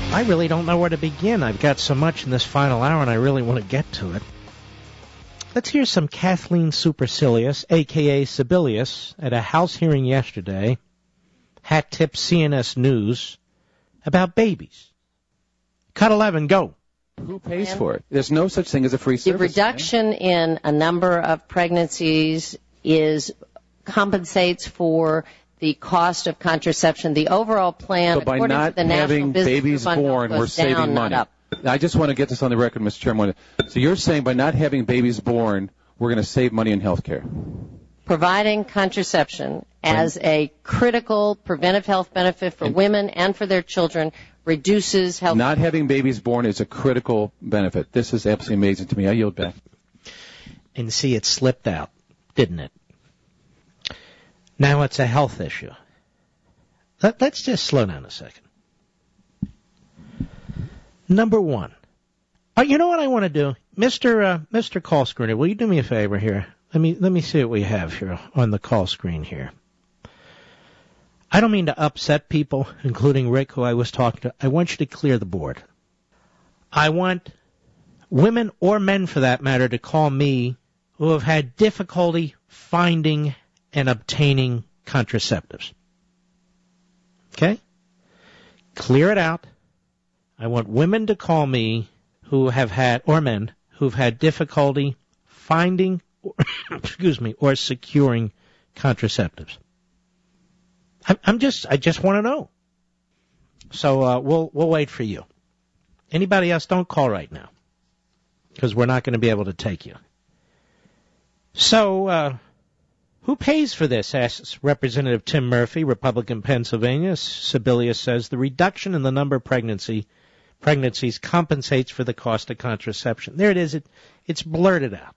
I really don't know where to begin. I've got so much in this final hour, and I really want to get to it. Let's hear some Kathleen Supercilious, a.k.a. Sebelius, at a House hearing yesterday, hat tip CNS News, about babies. Cut 11, go. Who pays for it? There's no such thing as a free service. The reduction in a number of pregnancies compensates for the cost of contraception. The overall plan, so by according not to the National having Business babies Fund, born, we're saving down, money. not up. I just want to get this on the record, Mr. Chairman. So you're saying by not having babies born, we're going to save money in health care? Providing contraception as a critical preventive health benefit for women and for their children reduces health. Not having babies born is a critical benefit. This is absolutely amazing to me. I yield back. And see, it slipped out, didn't it? Now it's a health issue. Let's just slow down a second. Number one. You know what I want to do? Mr. Call Screener, will you do me a favor here? Let me see what we have here on the call screen here. I don't mean to upset people, including Rick, who I was talking to. I want you to clear the board. I want women or men, for that matter, to call me who have had difficulty finding and obtaining contraceptives. Okay? Clear it out. I want women to call me who have had, or men, who've had difficulty finding, or securing contraceptives. I just want to know. So we'll wait for you. Anybody else, don't call right now, because we're not going to be able to take you. So who pays for this, asks Representative Tim Murphy, Republican, Pennsylvania. Sebelius says the reduction in the number of pregnancies compensates for the cost of contraception. There it is. It's blurted out.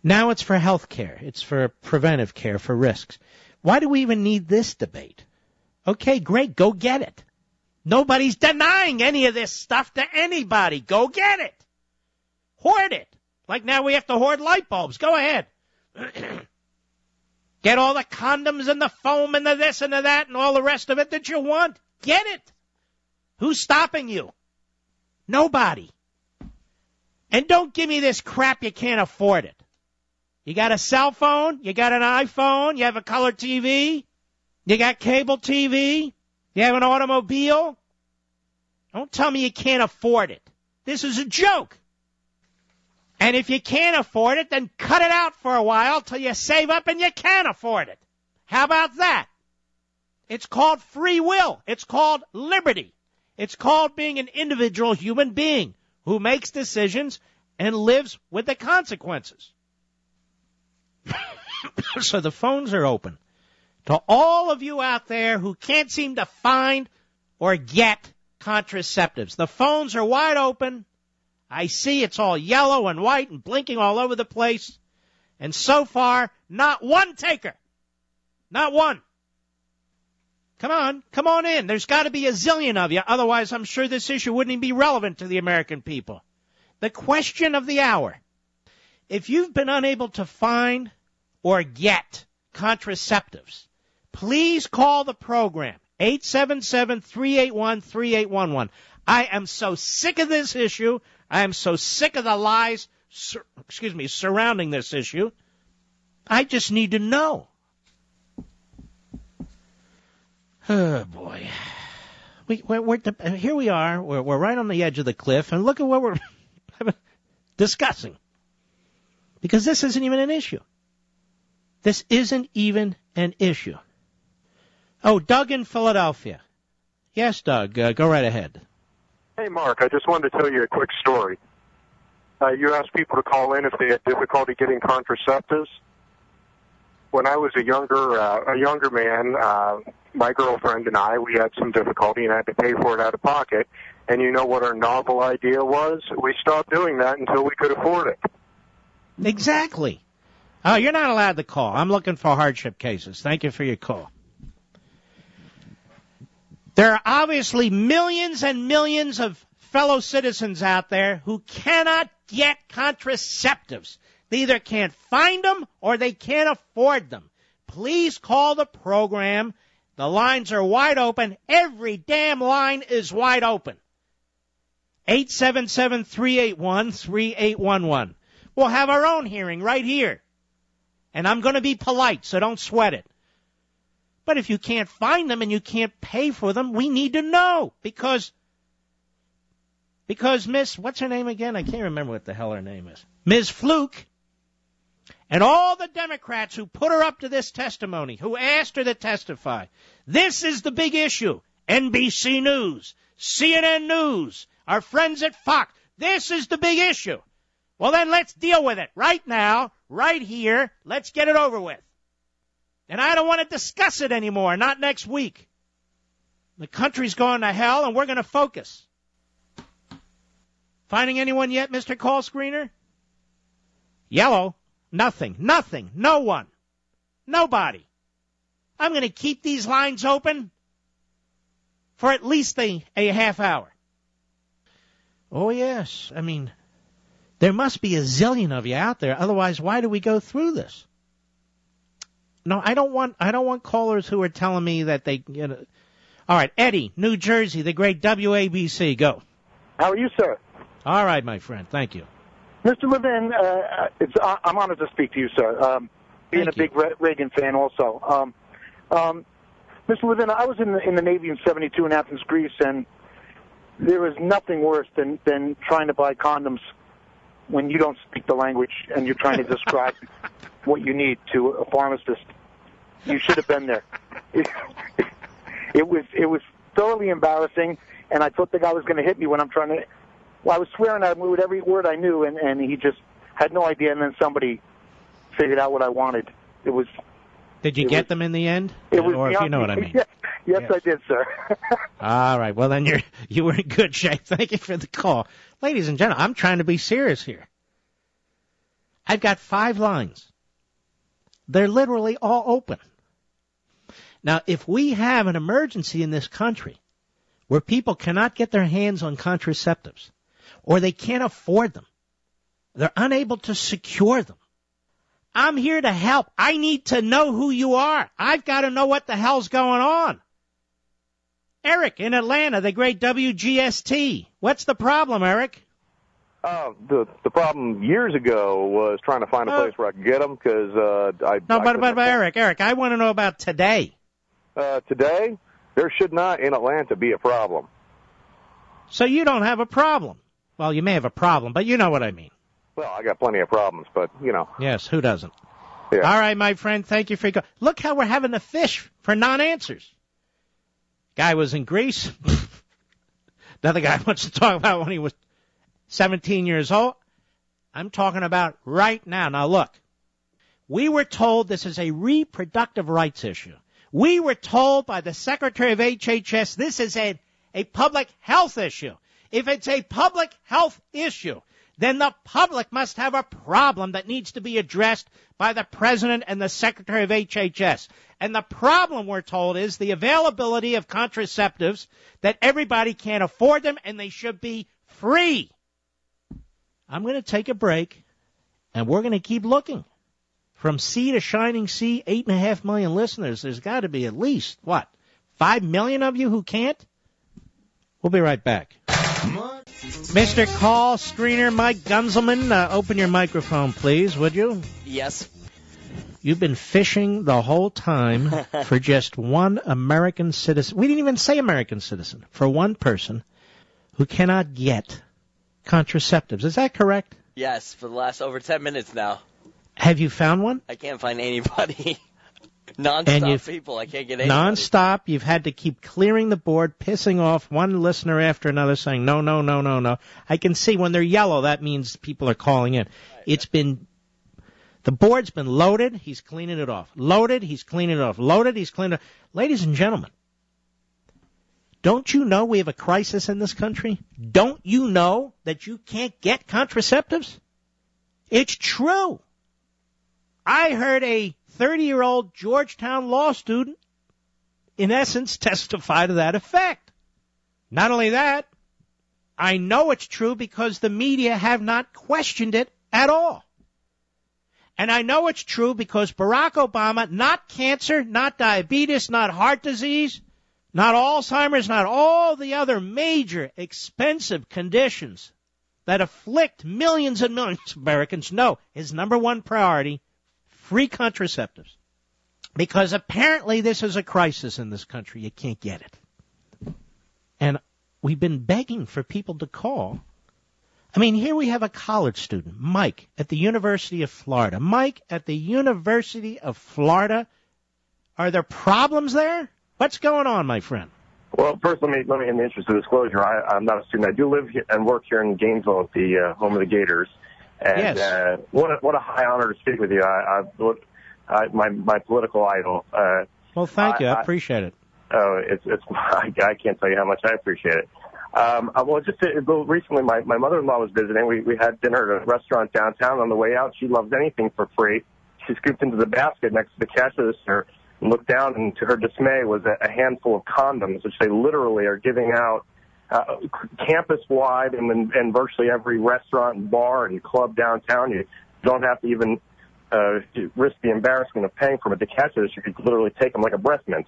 Now it's for health care. It's for preventive care, for risks. Why do we even need this debate? Okay, great. Go get it. Nobody's denying any of this stuff to anybody. Go get it. Hoard it. Like now we have to hoard light bulbs. Go ahead. Get all the condoms and the foam and the this and the that and all the rest of it that you want. Get it. Who's stopping you? Nobody. And don't give me this crap you can't afford it. You got a cell phone, you got an iPhone, you have a color TV, you got cable TV, you have an automobile. Don't tell me you can't afford it. This is a joke. And if you can't afford it, then cut it out for a while till you save up and you can afford it. How about that? It's called free will. It's called liberty. It's called being an individual human being who makes decisions and lives with the consequences. So the phones are open to all of you out there who can't seem to find or get contraceptives. The phones are wide open. I see it's all yellow and white and blinking all over the place. And so far, not one taker. Not one. Come on in. There's got to be a zillion of you. Otherwise, I'm sure this issue wouldn't even be relevant to the American people. The question of the hour. If you've been unable to find or get contraceptives, please call the program, 877-381-3811. I am so sick of this issue. I am so sick of the lies, surrounding this issue. I just need to know. Oh, boy. Here we are. We're right on the edge of the cliff, and look at what we're discussing. Because this isn't even an issue. This isn't even an issue. Oh, Doug in Philadelphia. Yes, Doug, go right ahead. Hey, Mark, I just wanted to tell you a quick story. You asked people to call in if they had difficulty getting contraceptives. When I was a younger man, my girlfriend and I, we had some difficulty and had to pay for it out of pocket. And you know what our novel idea was? We stopped doing that until we could afford it. Exactly. Oh, you're not allowed to call. I'm looking for hardship cases. Thank you for your call. There are obviously millions and millions of fellow citizens out there who cannot get contraceptives. They either can't find them or they can't afford them. Please call the program. The lines are wide open. Every damn line is wide open. 877-381-3811. We'll have our own hearing right here. And I'm going to be polite, so don't sweat it. But if you can't find them and you can't pay for them, we need to know. Because Miss, what's her name again? I can't remember what the hell her name is. Ms. Fluke and all the Democrats who put her up to this testimony, who asked her to testify. This is the big issue. NBC News, CNN News, our friends at Fox. This is the big issue. Well, then let's deal with it right now, right here. Let's get it over with. And I don't want to discuss it anymore, not next week. The country's going to hell, and we're going to focus. Finding anyone yet, Mr. Call Screener? Yellow. Nothing. No one. Nobody. I'm going to keep these lines open for at least a half hour. Oh, yes. I mean, there must be a zillion of you out there. Otherwise, why do we go through this? No, I don't want callers who are telling me that they get it. All right, Eddie, New Jersey, the great WABC. Go. How are you, sir? All right, my friend. Thank you. Mr. Levin, I'm honored to speak to you, sir. Being a big Reagan fan also. Mr. Levin, I was in the Navy in '72 in Athens, Greece, and there is nothing worse than trying to buy condoms when you don't speak the language and you're trying to describe what you need to a pharmacist. You should have been there. It was thoroughly embarrassing, and I thought the guy was going to hit me when I'm trying to. Well, I was swearing at him with every word I knew, and he just had no idea. And then somebody figured out what I wanted. It was. Did you get them in the end? It was or if you know what I mean. Yes, I did, sir. All right. Well, then you were in good shape. Thank you for the call. Ladies and gentlemen, I'm trying to be serious here. I've got 5 lines. They're literally all open. Now, if we have an emergency in this country where people cannot get their hands on contraceptives or they can't afford them, they're unable to secure them, I'm here to help. I need to know who you are. I've got to know what the hell's going on. Eric in Atlanta, the great WGST. What's the problem, Eric? The problem years ago was trying to find a place where I could get them because but Eric, I want to know about today. Today, there should not in Atlanta be a problem. So you don't have a problem. Well, you may have a problem, but you know what I mean. Well, I got plenty of problems, but, you know. Yes, who doesn't? Yeah. All right, my friend, thank you for your call. Look how we're having to fish for non-answers. Guy was in Greece. Another guy wants to talk about when he was 17 years old. I'm talking about right now. Now, look, we were told this is a reproductive rights issue. We were told by the Secretary of HHS this is a public health issue. If it's a public health issue, then the public must have a problem that needs to be addressed by the President and the Secretary of HHS. And the problem, we're told, is the availability of contraceptives, that everybody can't afford them and they should be free. I'm going to take a break, and we're going to keep looking. From sea to shining sea, 8.5 million listeners. There's got to be at least, 5 million of you who can't? We'll be right back. Mr. Call Screener Mike Gunzelman, open your microphone, please, would you? Yes. You've been fishing the whole time for just one American citizen. We didn't even say American citizen. For one person who cannot get contraceptives. Is that correct? Yes, for the last over 10 minutes now. Have you found one? I can't find anybody. Non-stop people. I can't get anybody. Non-stop. You've had to keep clearing the board, pissing off one listener after another, saying, no, no, no, no, no. I can see when they're yellow, that means people are calling in. The board's been loaded. He's cleaning it off. Loaded. He's cleaning it off. Loaded. He's cleaning it off. Ladies and gentlemen, don't you know we have a crisis in this country? Don't you know that you can't get contraceptives? It's true. I heard a 30-year-old Georgetown law student, in essence, testify to that effect. Not only that, I know it's true because the media have not questioned it at all. And I know it's true because Barack Obama, not cancer, not diabetes, not heart disease, not Alzheimer's, not all the other major expensive conditions that afflict millions and millions of Americans. No, his number one priority, free contraceptives. Because apparently this is a crisis in this country. You can't get it. And we've been begging for people to call. I mean, here we have a college student, Mike, at the University of Florida. Mike, at the University of Florida, are there problems there? What's going on, my friend? Well, first, let me, in the interest of disclosure, I'm not a student. I do live and work here in Gainesville at the home of the Gators. And yes. What a high honor to speak with you. My political idol. Well, thank you. I appreciate it. Oh, I can't tell you how much I appreciate it. Recently, my mother-in-law was visiting. We had dinner at a restaurant downtown. On the way out, she loves anything for free. She scooped into the basket next to the cash register and looked down, and to her dismay was a handful of condoms, which they literally are giving out campus-wide and in virtually every restaurant and bar and club downtown. You don't have to even risk the embarrassment of paying for them at the cash register. You could literally take them like a breast mint.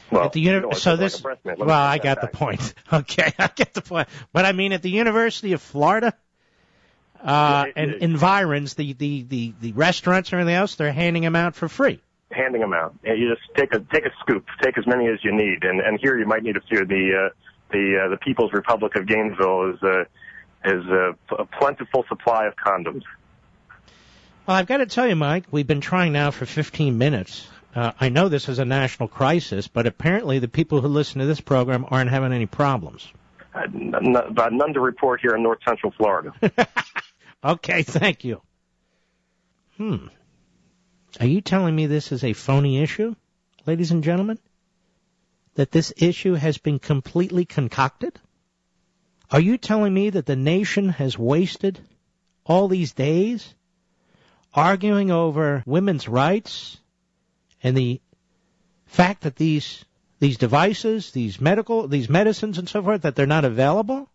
Well, at the I got the point. Okay, I get the point. But I mean, at the University of Florida and environs, the restaurants or anything else, they're handing them out for free. Handing them out. You just take a scoop, take as many as you need, and here you might need a few. The People's Republic of Gainesville is a plentiful supply of condoms. Well, I've got to tell you, Mike, we've been trying now for 15 minutes. I know this is a national crisis, but apparently the people who listen to this program aren't having any problems. None to report here in north central Florida. Okay, thank you. Are you telling me this is a phony issue, ladies and gentlemen? That this issue has been completely concocted? Are you telling me that the nation has wasted all these days arguing over women's rights and the fact that these devices, these medicines and so forth, that they're not available?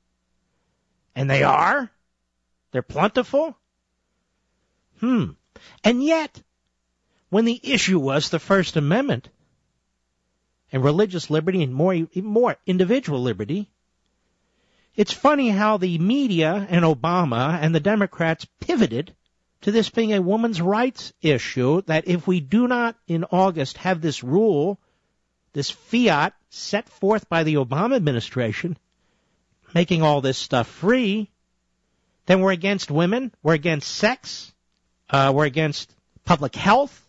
And they are? They're plentiful? And yet, when the issue was the First Amendment and religious liberty and more individual liberty, it's funny how the media and Obama and the Democrats pivoted to this being a woman's rights issue, that if we do not in August have this rule, this fiat set forth by the Obama administration, making all this stuff free, then we're against women, we're against sex, we're against public health.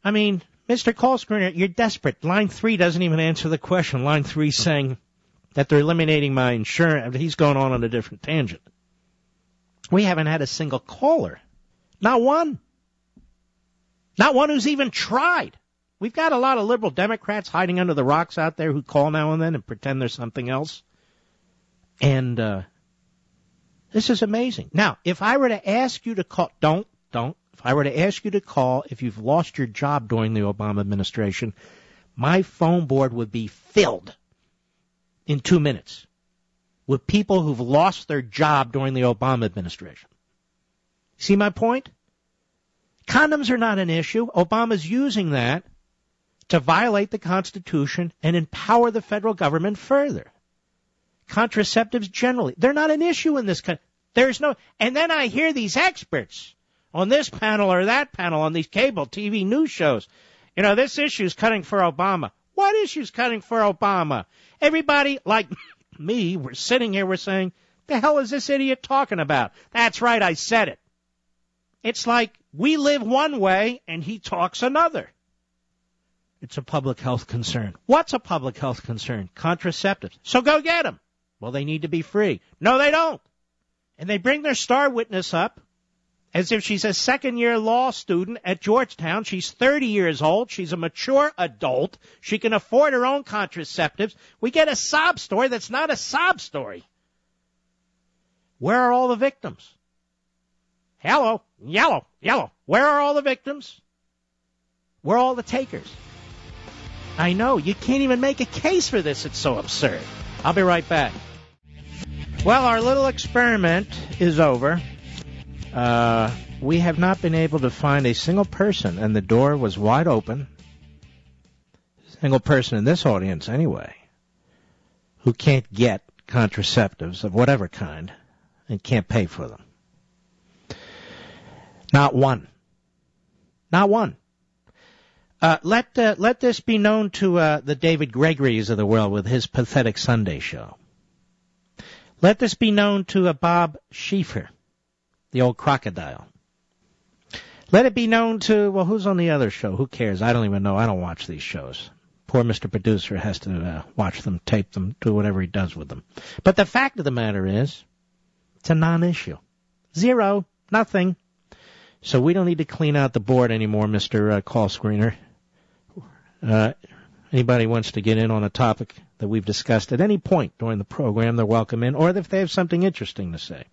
I mean, Mr. Call Screener, you're desperate. Line 3 doesn't even answer the question. Line 3 saying that they're eliminating my insurance. He's going on a different tangent. We haven't had a single caller. Not one. Not one who's even tried. We've got a lot of liberal Democrats hiding under the rocks out there who call now and then and pretend there's something else. And this is amazing. Now, if I were to ask you to call, don't. If I were to ask you to call if you've lost your job during the Obama administration, my phone board would be filled in 2 minutes with people who've lost their job during the Obama administration. See my point? Condoms are not an issue. Obama's using that to violate the Constitution and empower the federal government further. Contraceptives generally, they're not an issue in this country. And then I hear these experts on this panel or that panel on these cable TV news shows. You know, this issue's cutting for Obama. What issue's cutting for Obama? Everybody like me, we're sitting here, we're saying, the hell is this idiot talking about? That's right, I said it. It's like we live one way and he talks another. It's a public health concern. What's a public health concern? Contraceptives. So go get them. Well, they need to be free. No, they don't. And they bring their star witness up as if she's a second-year law student at Georgetown. She's 30 years old. She's a mature adult. She can afford her own contraceptives. We get a sob story that's not a sob story. Where are all the victims? Hello, yellow. Where are all the victims? Where are all the takers? I know, you can't even make a case for this. It's so absurd. I'll be right back. Well, our little experiment is over. we have not been able to find a single person, and the door was wide open, single person in this audience anyway, who can't get contraceptives of whatever kind and can't pay for them. Not one. Not one. Let this be known to the David Gregorys of the world with his pathetic Sunday show. Let this be known to Bob Schieffer, the old crocodile. Let it be known to, well, who's on the other show? Who cares? I don't even know. I don't watch these shows. Poor Mr. Producer has to watch them, tape them, do whatever he does with them. But the fact of the matter is, it's a non-issue. Zero. Nothing. So we don't need to clean out the board anymore, Mr. Call Screener. Anybody wants to get in on a topic that we've discussed at any point during the program, they're welcome in, or if they have something interesting to say.